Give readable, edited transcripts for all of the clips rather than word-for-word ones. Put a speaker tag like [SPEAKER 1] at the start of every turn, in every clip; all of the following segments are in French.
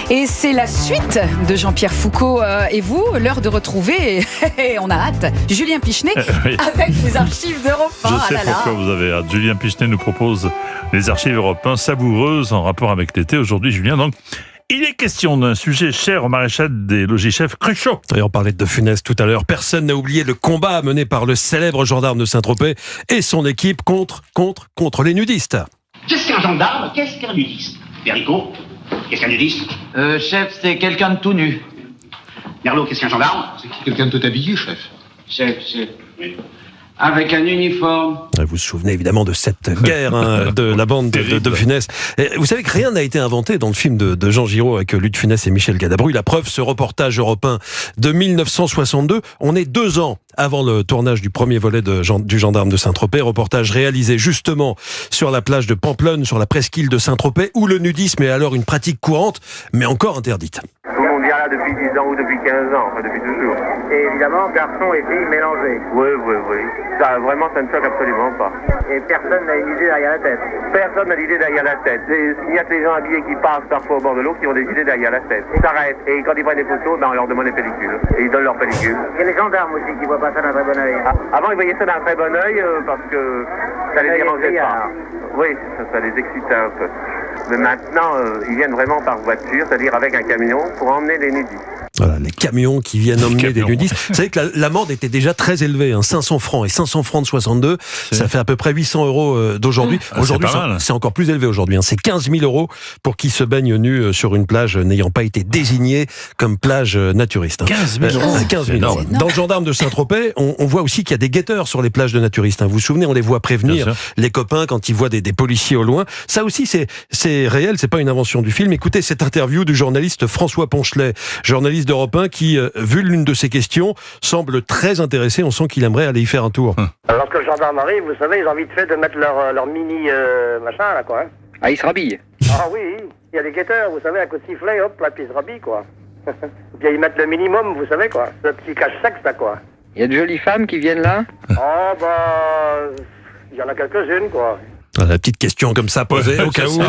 [SPEAKER 1] Et c'est la suite de Jean-Pierre Foucault et vous, l'heure de retrouver, on a hâte, Julien Pichenet
[SPEAKER 2] oui.
[SPEAKER 1] avec les archives d'Europe 1.
[SPEAKER 2] Je sais pourquoi vous avez hâte. Julien Pichenet nous propose les archives Europe 1 savoureuses en rapport avec l'été. Aujourd'hui, Julien, donc, il est question d'un sujet cher au maréchal des logis-chefs Cruchot.
[SPEAKER 3] Et on parlait de De Funès tout à l'heure. Personne n'a oublié le combat mené par le célèbre gendarme de Saint-Tropez et son équipe contre les nudistes.
[SPEAKER 4] Qu'est-ce qu'un gendarme? Qu'est-ce qu'un nudiste? Bericot, qu'est-ce qu'un nudiste?
[SPEAKER 5] Chef, c'est quelqu'un de tout nu.
[SPEAKER 4] Merlot, qu'est-ce qu'un gendarme?
[SPEAKER 6] C'est quelqu'un de tout habillé, chef.
[SPEAKER 5] Chef.
[SPEAKER 4] Oui.
[SPEAKER 5] Avec un uniforme.
[SPEAKER 3] Vous vous souvenez évidemment de cette guerre de la bande de Funès. Et vous savez que rien n'a été inventé dans le film de Jean Giraud avec Luc de Funès et Michel Galabru. La preuve, ce reportage européen de 1962. On est 2 ans avant le tournage du premier volet du gendarme de Saint-Tropez. Reportage réalisé justement sur la plage de Pamplonne, sur la presqu'île de Saint-Tropez, où le nudisme est alors une pratique courante, mais encore interdite.
[SPEAKER 7] Tout le monde vient là depuis 10 ans ou depuis 15 ans, enfin depuis toujours. Et évidemment, garçons et filles mélangés. Oui. Ça, vraiment, ça ne choque absolument pas. Et personne n'a une idée derrière la tête. Personne n'a d'idée derrière la tête. Il n'y a que les gens habillés qui passent parfois au bord de l'eau qui ont des idées derrière la tête. Ils s'arrêtent. Et quand ils prennent des photos, on leur demande des pellicules. Et ils donnent leurs pellicules. Il y a les gendarmes aussi qui voient pas ça d'un très bon œil. Avant, ils voyaient ça d'un très bon œil parce que ça les dérangeait pas. Oui, ça les excitait un peu. Mais maintenant, ils viennent vraiment par voiture, c'est-à-dire avec un camion, pour emmener les nudistes.
[SPEAKER 3] Voilà, les camions qui viennent emmener des nudistes. Vous savez que l'amende était déjà très élevée, 500 francs. Et 500 francs de 62, ça fait à peu près 800 € d'aujourd'hui. Aujourd'hui, c'est encore plus élevé aujourd'hui. C'est 15 000 € pour qui se baigne nu sur une plage n'ayant pas été désignée comme plage naturiste.
[SPEAKER 2] 15 000 €.
[SPEAKER 3] 15 000 €. Dans le gendarme de Saint-Tropez, on voit aussi qu'il y a des guetteurs sur les plages de naturistes. Vous vous souvenez, on les voit prévenir les copains quand ils voient des policiers au loin. Ça aussi, c'est réel, c'est pas une invention du film. Écoutez cette interview du journaliste François Ponchelet, journaliste d'Europe 1 qui, vu l'une de ses questions, semble très intéressé. On sent qu'il aimerait aller y faire un tour.
[SPEAKER 7] Alors que le gendarme arrive, vous savez, ils ont vite fait de mettre leur mini machin là quoi.
[SPEAKER 5] Ah, il se rhabille.
[SPEAKER 7] Ah oui, il y a des guetteurs, vous savez, à coup de sifflet, hop, là, puis ils se rhabillent quoi. Puis ils mettent le minimum, vous savez quoi. Ce petit cache-sexe là quoi.
[SPEAKER 5] Il y a de jolies femmes qui viennent là.
[SPEAKER 7] Oh bah, il y en a quelques-unes quoi.
[SPEAKER 3] La petite question comme ça posée au cas où.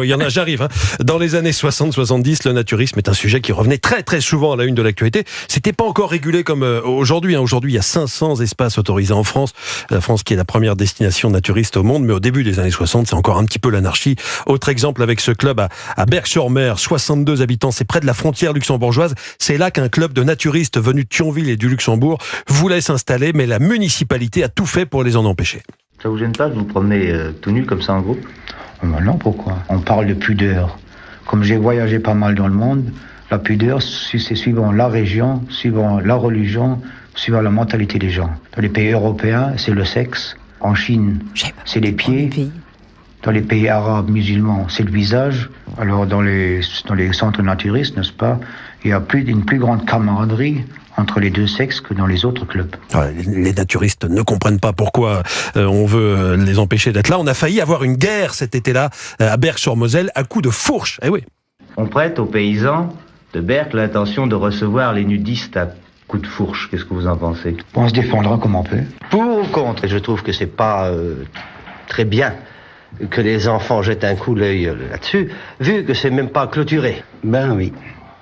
[SPEAKER 3] Il y en a, j'arrive. Dans les années 60-70, le naturisme est un sujet qui revenait très très souvent à la une de l'actualité. C'était pas encore régulé comme aujourd'hui. Aujourd'hui, il y a 500 espaces autorisés en France. La France qui est la première destination naturiste au monde. Mais au début des années 60, c'est encore un petit peu l'anarchie. Autre exemple avec ce club à Berck-sur-Mer, 62 habitants. C'est près de la frontière luxembourgeoise. C'est là qu'un club de naturistes venus de Thionville et du Luxembourg voulait s'installer, mais la municipalité a tout fait pour les en empêcher.
[SPEAKER 8] Ça vous gêne pas de vous promener tout nu comme ça en groupe?
[SPEAKER 6] Non, pourquoi? On parle de pudeur. Comme j'ai voyagé pas mal dans le monde, la pudeur, c'est suivant la région, suivant la religion, suivant la mentalité des gens. Dans les pays européens, c'est le sexe. En Chine, c'est les pieds. Dans les pays arabes, musulmans, c'est le visage. Alors dans les centres naturistes, n'est-ce pas, il y a une plus grande camaraderie entre les deux sexes que dans les autres clubs.
[SPEAKER 3] Les naturistes ne comprennent pas pourquoi on veut les empêcher d'être là. On a failli avoir une guerre cet été-là à Berck-sur-Moselle à coups de fourche. Eh oui.
[SPEAKER 8] On prête aux paysans de Berck l'intention de recevoir les nudistes à coups de fourche. Qu'est-ce que vous en pensez?
[SPEAKER 6] On se défendra comme on peut.
[SPEAKER 8] Pour ou contre? Je trouve que c'est pas très bien que les enfants jettent un coup d'œil là-dessus, vu que c'est même pas clôturé.
[SPEAKER 9] Ben oui,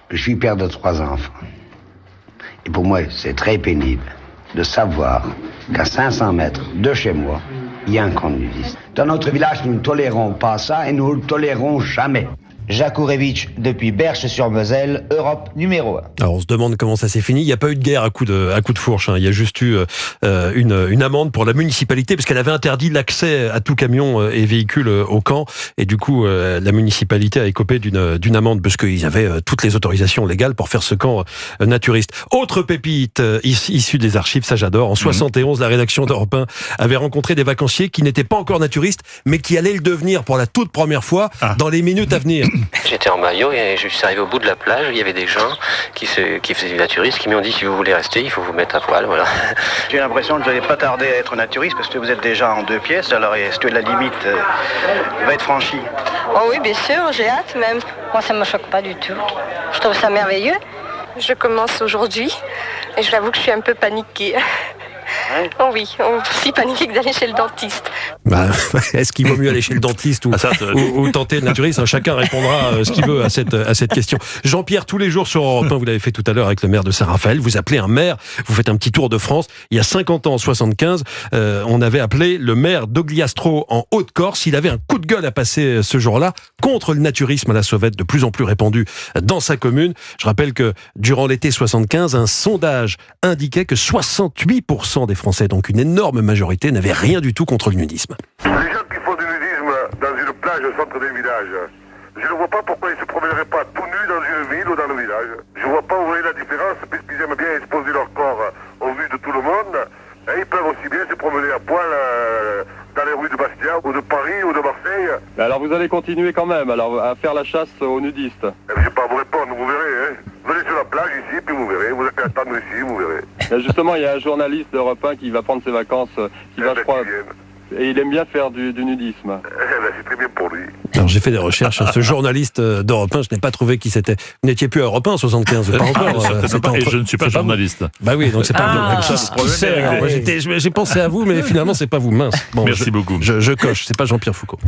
[SPEAKER 9] je suis père de 3 enfants. Et pour moi, c'est très pénible de savoir qu'à 500 mètres de chez moi, il y a un camp nudiste. Dans notre village, nous ne tolérons pas ça et nous ne le tolérons jamais.
[SPEAKER 10] Jacques Ourevitch, depuis Berche-sur-Moselle, Europe numéro 1.
[SPEAKER 3] Alors on se demande comment ça s'est fini. Il n'y a pas eu de guerre à coup de fourche. Il y a juste eu une amende pour la municipalité parce qu'elle avait interdit l'accès à tout camion et véhicule au camp. Et du coup, la municipalité a écopé d'une amende parce qu'ils avaient toutes les autorisations légales pour faire ce camp naturiste. Autre pépite issue des archives, ça j'adore. En 71, la rédaction d'Europe 1 avait rencontré des vacanciers qui n'étaient pas encore naturistes, mais qui allaient le devenir pour la toute première fois dans les minutes à venir.
[SPEAKER 11] J'étais en maillot et je suis arrivé au bout de la plage. Il y avait des gens qui faisaient du naturisme qui m'ont dit si vous voulez rester, il faut vous mettre à poil. Voilà.
[SPEAKER 4] J'ai l'impression que vous n'allez pas tarder à être naturiste parce que vous êtes déjà en 2 pièces. Alors est-ce que la limite va être franchie?
[SPEAKER 12] Oh oui, bien sûr, j'ai hâte même. Moi, ça ne me choque pas du tout. Je trouve ça merveilleux.
[SPEAKER 13] Je commence aujourd'hui et je l'avoue que je suis un peu paniquée.
[SPEAKER 4] Ouais.
[SPEAKER 13] Oh oui, aussi paniquée que d'aller chez le dentiste.
[SPEAKER 3] Est-ce qu'il vaut mieux aller chez le dentiste ou tenter le naturisme? Chacun répondra ce qu'il veut à cette question. Jean-Pierre, tous les jours sur Europe 1, vous l'avez fait tout à l'heure avec le maire de Saint-Raphaël, vous appelez un maire, vous faites un petit tour de France. Il y a 50 ans, en 75, on avait appelé le maire d'Ogliastro en Haute-Corse. Il avait un coup de gueule à passer ce jour-là contre le naturisme à la sauvette, de plus en plus répandu dans sa commune. Je rappelle que durant l'été 75, un sondage indiquait que 68% des Français, donc une énorme majorité, n'avaient rien du tout contre le nudisme.
[SPEAKER 14] Les gens qui font du nudisme dans une plage au centre des villages, je ne vois pas pourquoi ils ne se promèneraient pas tout nus dans une ville ou dans le village. Je ne vois pas où est la différence, puisqu'ils aiment bien exposer leur corps au vu de tout le monde. Et ils peuvent aussi bien se promener à poil dans les rues de Bastia, ou de Paris, ou de Marseille.
[SPEAKER 15] Alors vous allez continuer quand même à faire la chasse aux nudistes?
[SPEAKER 14] Je ne vais pas vous répondre, vous verrez. Hein. Venez sur la plage ici, puis vous verrez. Vous allez attendre ici, vous verrez.
[SPEAKER 15] Et justement, il y a un journaliste d'Europe 1 qui va prendre ses vacances, qui va, je crois... Et il aime bien faire du nudisme.
[SPEAKER 14] C'est très bien pour lui.
[SPEAKER 3] Alors j'ai fait des recherches. Ce journaliste d'Europe 1, je n'ai pas trouvé qui c'était. Vous n'étiez plus à Europe 1 en 75, pas encore.
[SPEAKER 2] Et je ne suis pas journaliste.
[SPEAKER 3] Bah oui, donc c'est pas vous. Qui sait, j'ai pensé à vous, mais finalement c'est pas vous. Mince. Bon,
[SPEAKER 2] merci beaucoup.
[SPEAKER 3] Je coche. C'est pas Jean-Pierre Foucault.